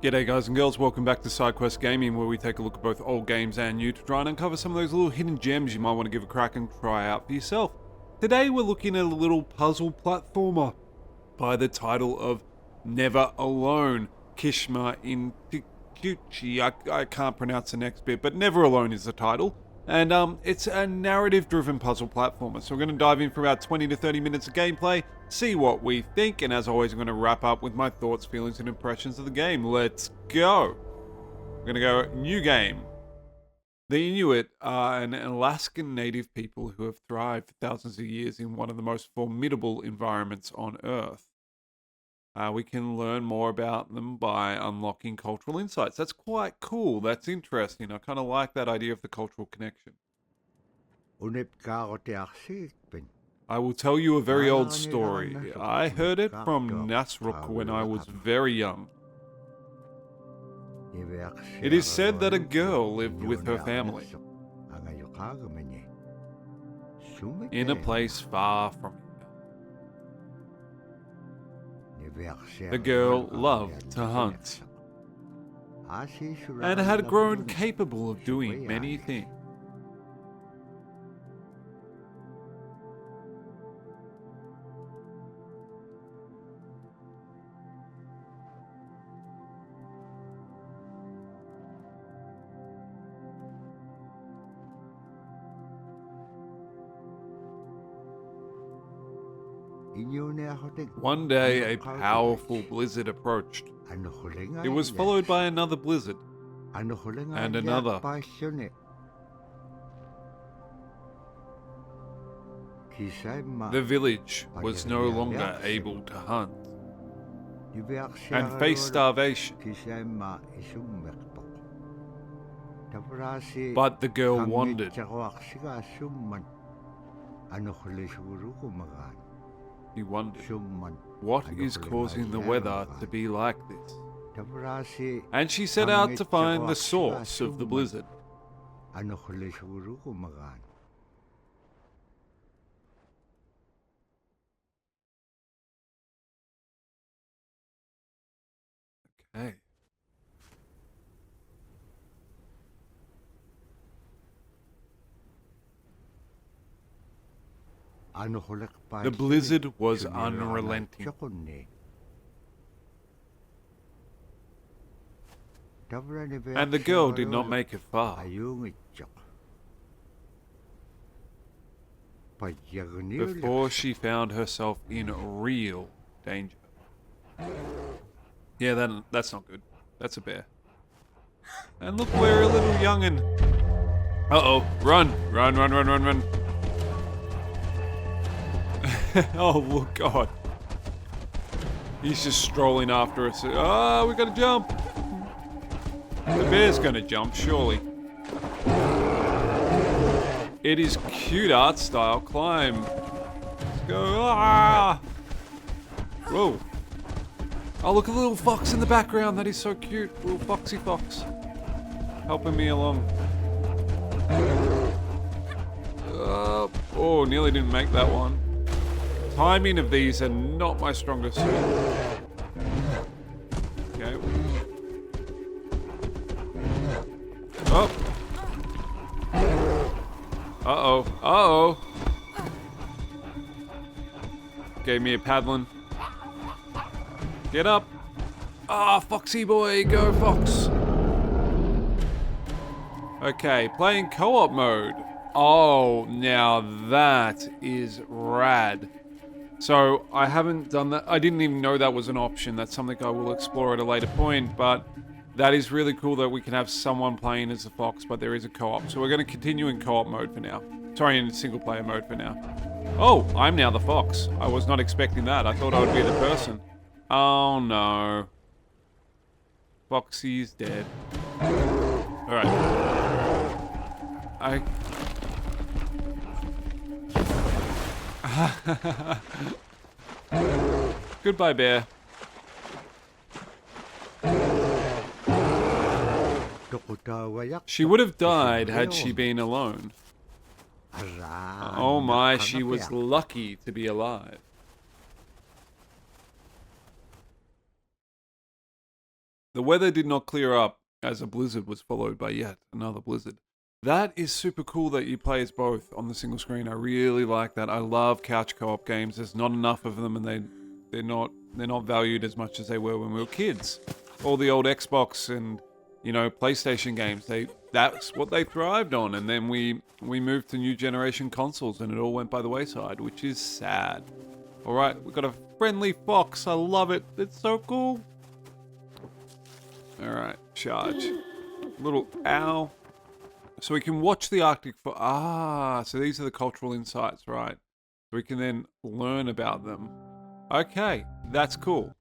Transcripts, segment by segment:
G'day guys and girls, welcome back to Sidequest Gaming, where we take a look at both old games and new to try and uncover some of those little hidden gems you might want to give a crack and try out for yourself. Today we're looking at a little puzzle platformer by the title of Never Alone, Kishma in Tikuchi. I can't pronounce the next bit, but Never Alone is the title. And it's a narrative-driven puzzle platformer, so we're going to dive in for about 20 to 30 minutes of gameplay, see what we think, and as always I'm going to wrap up with my thoughts, feelings, and impressions of the game. Let's go! We're going to go new game. The Inuit are an Alaskan native people who have thrived for thousands of years in one of the most formidable environments on Earth. We can learn more about them by unlocking cultural insights. That's quite cool. That's interesting. I kind of like that idea of the cultural connection. I will tell you a very old story. I heard it from Nasruk when I was very young. It is said that a girl lived with her family in a place far from here. The girl loved to hunt and had grown capable of doing many things. One day, a powerful blizzard approached. It was followed by another blizzard, and another. The village was no longer able to hunt, and faced starvation. But the girl wondered. He wondered, what is causing the weather to be like this? And she set out to find the source of the blizzard. Okay. The blizzard was unrelenting. And the girl did not make it far before she found herself in real danger. Yeah, that's not good. That's a bear. And look, we're a little youngin'. Uh-oh, run, run, run, run, run, run. Oh, God. He's just strolling after us. Oh, we gotta jump. The bear's gonna jump, surely. It is cute art style. Climb. Let's go. Ah! Whoa. Oh, look at the little fox in the background. That is so cute. Little foxy fox. Helping me along. Oh, nearly didn't make that one. Timing of these are not my strongest suit. Okay. Oh. Uh-oh. Uh-oh. Gave me a paddling. Get up. Ah, Foxy boy. Go, Fox. Okay, playing co-op mode. Oh, now that is rad. So, I haven't done that. I didn't even know that was an option. That's something I will explore at a later point, but that is really cool that we can have someone playing as the fox, but there is a co-op. So we're going to continue in co-op mode for now. Sorry, in single player mode for now. Oh, I'm now the fox. I was not expecting that. I thought I would be the person. Oh, no. Foxy's dead. Alright. Goodbye, bear. She would have died had she been alone. Oh my, she was lucky to be alive. The weather did not clear up as a blizzard was followed by yet another blizzard. That is super cool that you play as both on the single screen. I really like that. I love couch co-op games. There's not enough of them, and they're not valued as much as they were when we were kids. All the old Xbox and PlayStation games, that's what they thrived on, and then we moved to new generation consoles and it all went by the wayside, which is sad. All right, we've got a friendly fox. I love it. It's so cool. All right, charge. Little owl. So we can watch the Arctic so these are the cultural insights, right? So we can then learn about them. Okay, that's cool.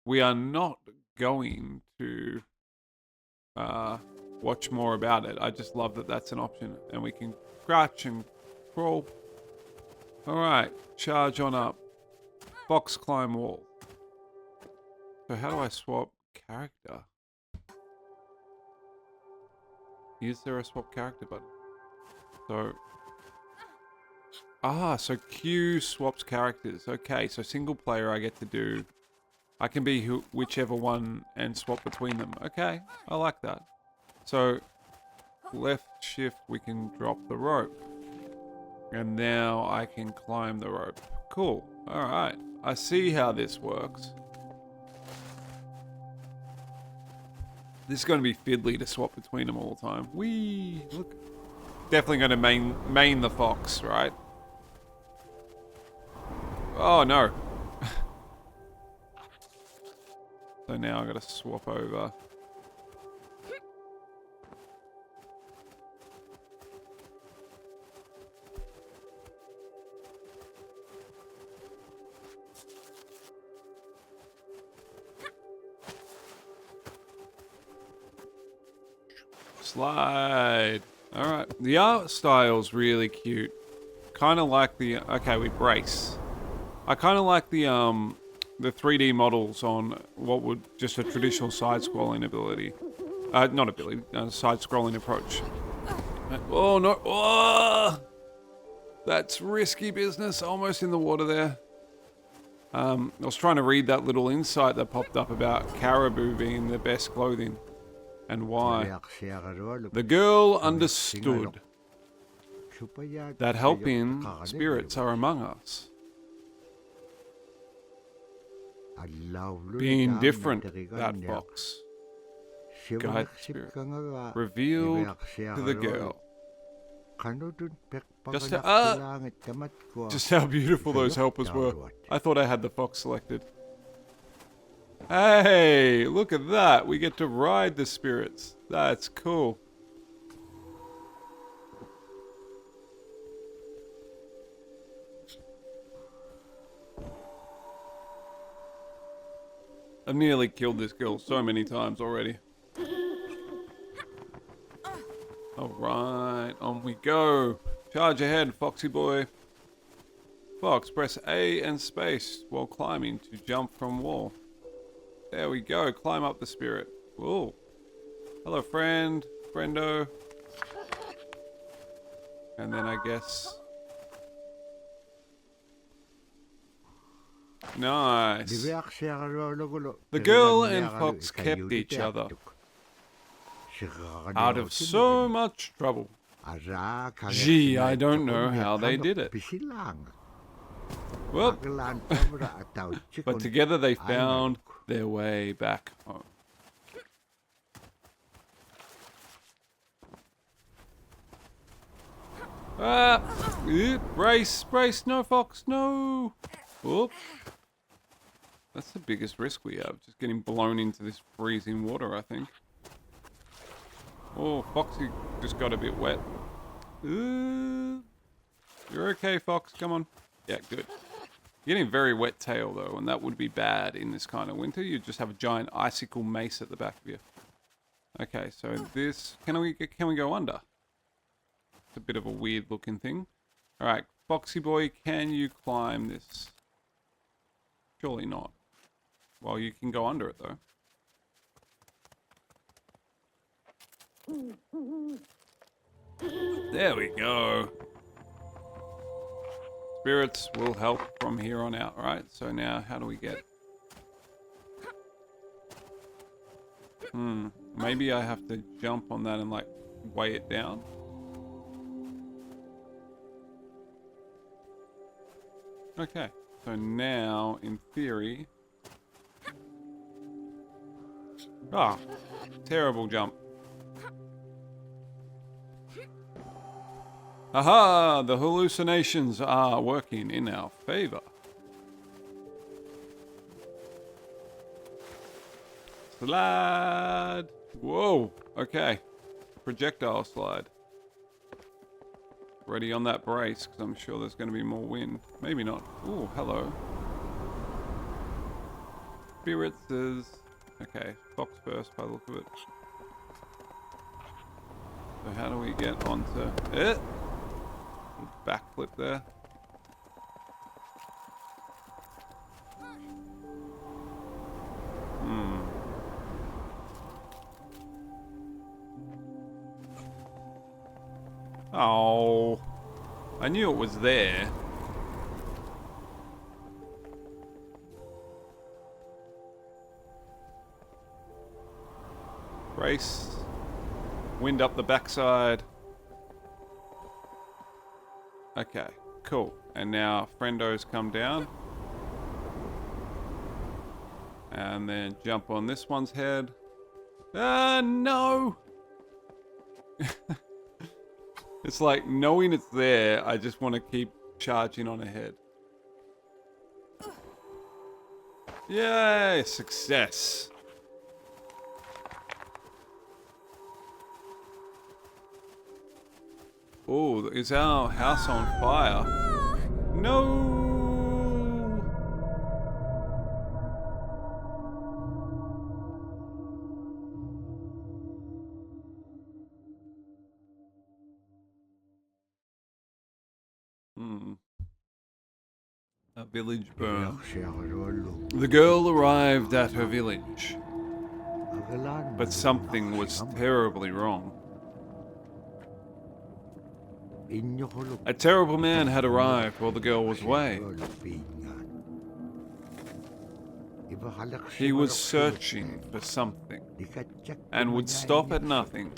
We are not going to watch more about it. I just love that that's an option. And we can crouch and crawl. Alright, charge on up. Fox climb wall. So how do I swap character? Is there a swap character button? So Q swaps characters. Okay, so single player I get to do. I can be whichever one and swap between them. Okay, I like that. So left shift, we can drop the rope. And now I can climb the rope. Cool. All right. I see how this works. This is going to be fiddly to swap between them all the time. Whee! Look. Definitely going to main the fox, right? Oh, no. So now I got to swap over. Slide. Alright. The art style's really cute. Kind of like the... Okay, we brace. I kind of like the 3D models on what would just a traditional side-scrolling ability. Not ability, side-scrolling approach. Oh, no. Oh! That's risky business. Almost in the water there. I was trying to read that little insight that popped up about caribou being the best clothing. And why? The girl understood that helping spirits are among us. Being different, that fox. Guide the spirit. Revealed to the girl. Just how beautiful those helpers were. I thought I had the fox selected. Hey, look at that. We get to ride the spirits. That's cool. I've nearly killed this girl so many times already. Alright, on we go. Charge ahead, Foxy boy. Fox, press A and space while climbing to jump from wall. There we go, climb up the spirit. Whoa. Hello, friend. Friendo. And then I guess... Nice. The girl and Fox kept each other out of so much trouble. Gee, I don't know how they did it. Well, but together they found their way back home. Brace, no Fox, no. Whoop. That's the biggest risk we have, just getting blown into this freezing water, I think. Oh, Foxy just got a bit wet. You're okay, Fox, come on. Yeah, good. You're getting a very wet tail, though, and that would be bad in this kind of winter. You'd just have a giant icicle mace at the back of you. Okay, so this... Can we go under? It's a bit of a weird-looking thing. Alright, Foxy boy, can you climb this? Surely not. Well, you can go under it, though. There we go. Spirits will help from here on out, right? So now, how do we get... Maybe I have to jump on that and like weigh it down. Okay, so now in theory... Ah, terrible jump. Aha! The hallucinations are working in our favor. Slide! Whoa! Okay. Projectile slide. Ready on that brace, because I'm sure there's going to be more wind. Maybe not. Ooh, hello. Spirits is... Okay, Fox first by the look of it. So how do we get onto it? Backflip there. Oh, I knew it was there. Brace. Wind up the backside. Okay, cool. And now friendos come down. And then jump on this one's head. Ah, no! It's like knowing it's there, I just want to keep charging on ahead. Yay! Success! Oh, is our house on fire? No! A village burn. The girl arrived at her village, but something was terribly wrong. A terrible man had arrived while the girl was away. He was searching for something and would stop at nothing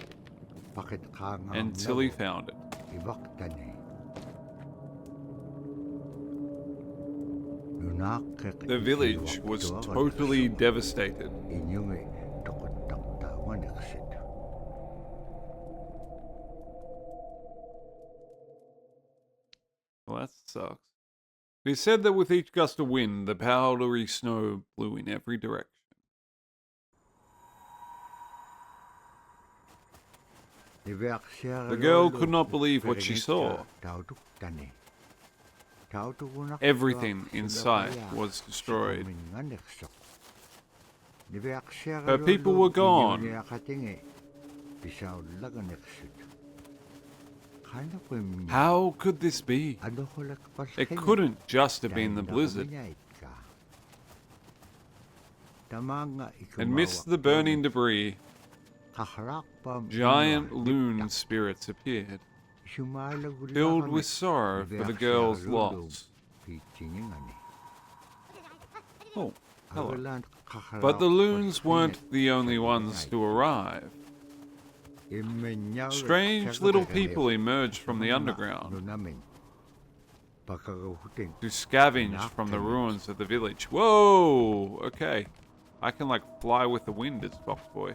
until he found it. The village was totally devastated. Well, that sucks. It is said that with each gust of wind, the powdery snow blew in every direction. The girl could not believe what she saw. Everything in sight was destroyed. Her people were gone. How could this be? It couldn't just have been the blizzard. Amidst the burning debris, giant loon spirits appeared, filled with sorrow for the girl's loss. Oh, hello. But the loons weren't the only ones to arrive. Strange little people emerged from the underground to scavenge from the ruins of the village. Whoa! Okay. I can like fly with the wind as Fox Boy.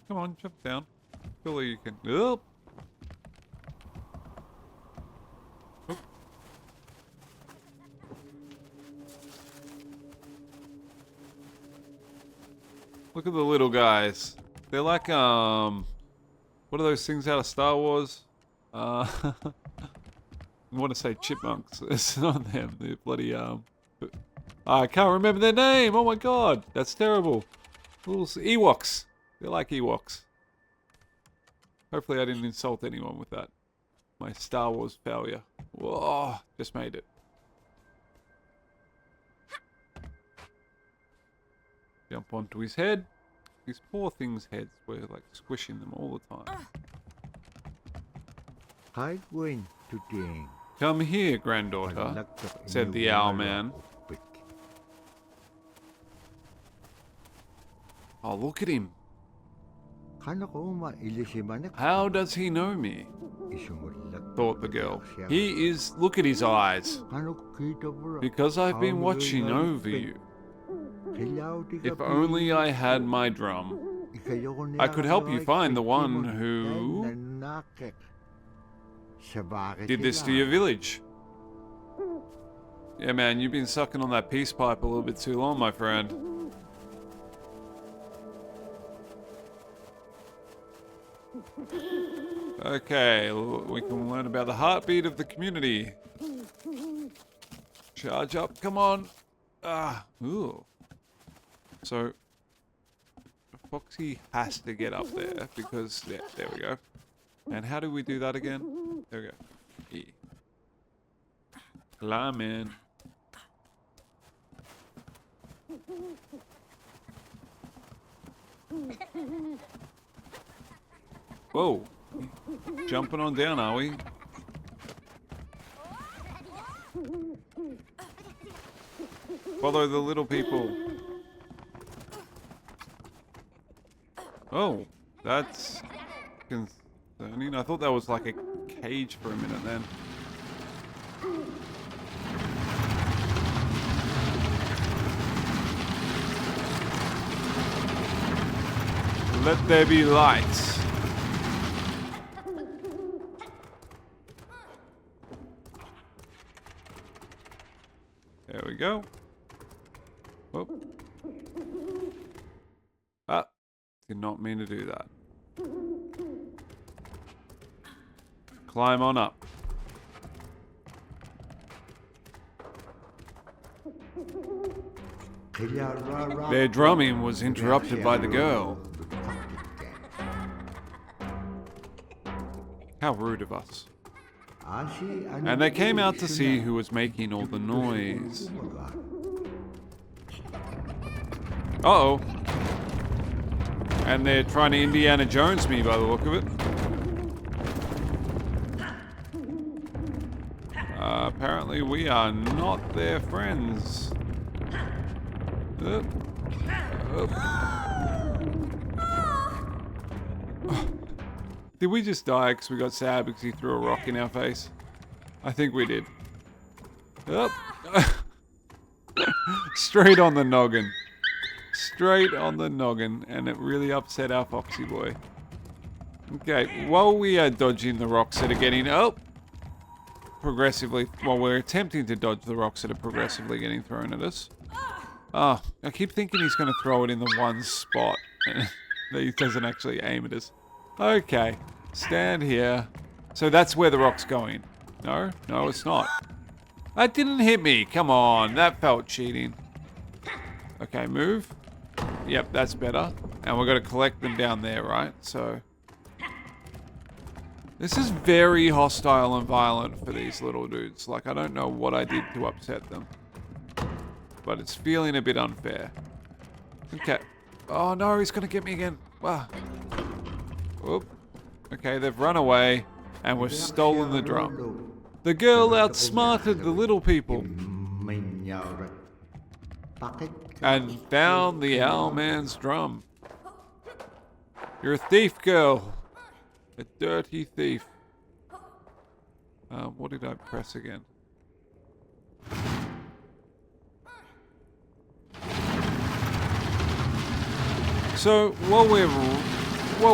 Come on, jump down. Surely you can. Oh. Look at the little guys. They're like, what are those things out of Star Wars? I want to say chipmunks. It's not them. They're bloody, I can't remember their name. Oh my god. That's terrible. Little Ewoks. They're like Ewoks. Hopefully I didn't insult anyone with that. My Star Wars failure. Whoa. Just made it. Jump onto his head. These poor things' heads were like squishing them all the time. Come here, granddaughter, said the owl man. Oh, look at him. How does he know me? Thought the girl. Look at his eyes. Because I've been watching over you. If only I had my drum, I could help you find the one who did this to your village. Yeah, man, you've been sucking on that peace pipe a little bit too long, my friend. Okay, we can learn about the heartbeat of the community. Charge up, come on. Ooh. So, Foxy has to get up there because, yeah, there we go. And how do we do that again? There we go. E. Climb in. Whoa. Jumping on down, are we? Follow the little people. Oh, that's concerning. I thought that was like a cage for a minute then. Let there be lights. There we go. Whoop. Ah, did not mean to do that. Climb on up. Their drumming was interrupted by the girl. How rude of us. And they came out to see who was making all the noise. Uh-oh. And they're trying to Indiana Jones me by the look of it. Apparently we are not their friends. Did we just die because we got sad because he threw a rock in our face? I think we did. Straight on the noggin. Straight on the noggin, and it really upset our Foxy boy. Okay, while we are dodging the rocks that are getting progressively, while we're attempting to dodge the rocks that are progressively getting thrown at us. I keep thinking he's going to throw it in the one spot that he doesn't actually aim at us. Okay, stand here. So that's where the rock's going. No, it's not. That didn't hit me. Come on, that felt cheating. Okay, move. Yep, that's better. And we've got to collect them down there, right? So this is very hostile and violent for these little dudes. Like, I don't know what I did to upset them, but it's feeling a bit unfair. Okay. Oh no, he's gonna get me again. Wow. Oop. Okay, they've run away, and we've stolen the drum. The girl outsmarted the little people and found the owl man's drum. You're a thief, girl. A dirty thief. What did I press again? So while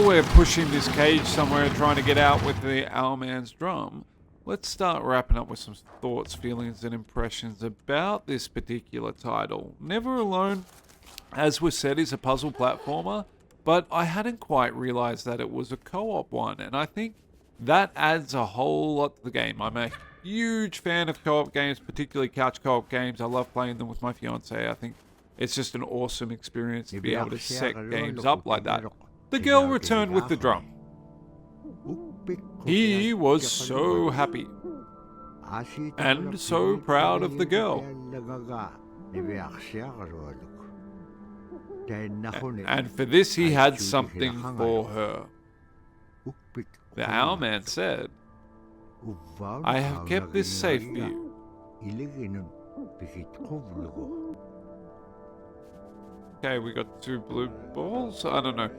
we're pushing this cage somewhere, trying to get out with the Owlman's drum, let's start wrapping up with some thoughts, feelings, and impressions about this particular title. Never Alone, as was said, is a puzzle platformer, but I hadn't quite realized that it was a co-op one, and I think that adds a whole lot to the game. I'm a huge fan of co-op games, particularly couch co-op games. I love playing them with my fiance. I think it's just an awesome experience to be able to set games up like that. The girl returned with the drum. He was so happy and so proud of the girl. And for this he had something for her. The Owlman said, I have kept this safe for you. Okay, we got 2 blue balls. I don't know.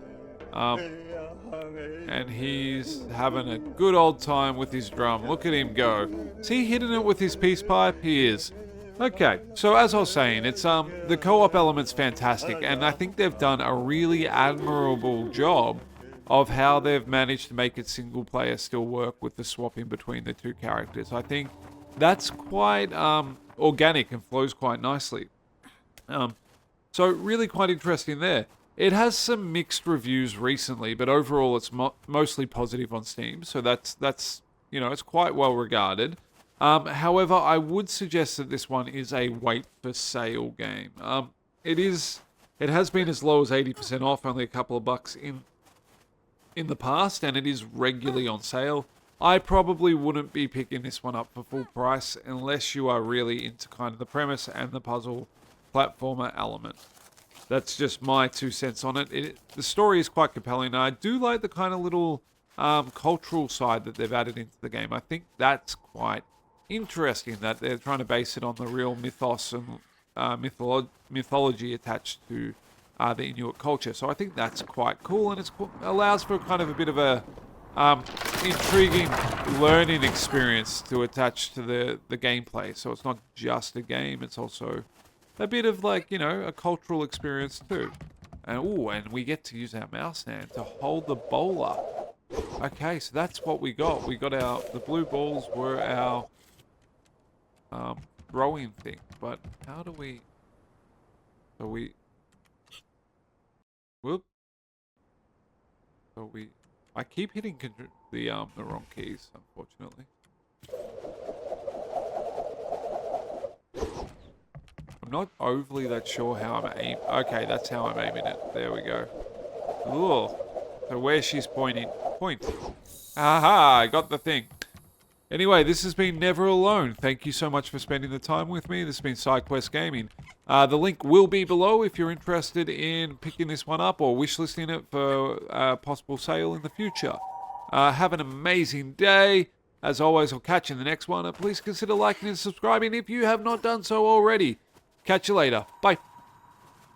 And he's having a good old time with his drum. Look at him go. Is he hitting it with his peace pipe? He is. Okay, so as I was saying, it's the co-op element's fantastic, and I think they've done a really admirable job of how they've managed to make it single player still work with the swapping between the 2 characters. I think that's quite organic and flows quite nicely. So really quite interesting there. It has some mixed reviews recently, but overall it's mostly positive on Steam, so that's you know, it's quite well regarded. However, I would suggest that this one is a wait for sale game. It has been as low as 80% off, only a couple of bucks in the past, and it is regularly on sale. I probably wouldn't be picking this one up for full price unless you are really into kind of the premise and the puzzle platformer element. That's just my 2 cents on it. The story is quite compelling, and I do like the kind of little cultural side that they've added into the game. I think that's quite interesting, that they're trying to base it on the real mythos and mythology attached to the Inuit culture. So I think that's quite cool, and it allows for kind of a bit of a intriguing learning experience to attach to the gameplay. So it's not just a game, it's also a bit of, like, you know, a cultural experience too. And we get to use our mouse hand to hold the bowler. Okay, so that's what we got. We got the blue balls were our throwing thing. But how do we... Whoop. I keep hitting the wrong keys, unfortunately. I'm not overly that sure how I'm aiming. Okay, that's how I'm aiming it. There we go. Ooh. So where she's pointing. Point. Aha, I got the thing. Anyway, this has been Never Alone. Thank you so much for spending the time with me. This has been Sidequest Gaming. The link will be below if you're interested in picking this one up or wishlisting it for a possible sale in the future. Have an amazing day. As always, I'll catch you in the next one. And please consider liking and subscribing if you have not done so already. Catch you later. Bye.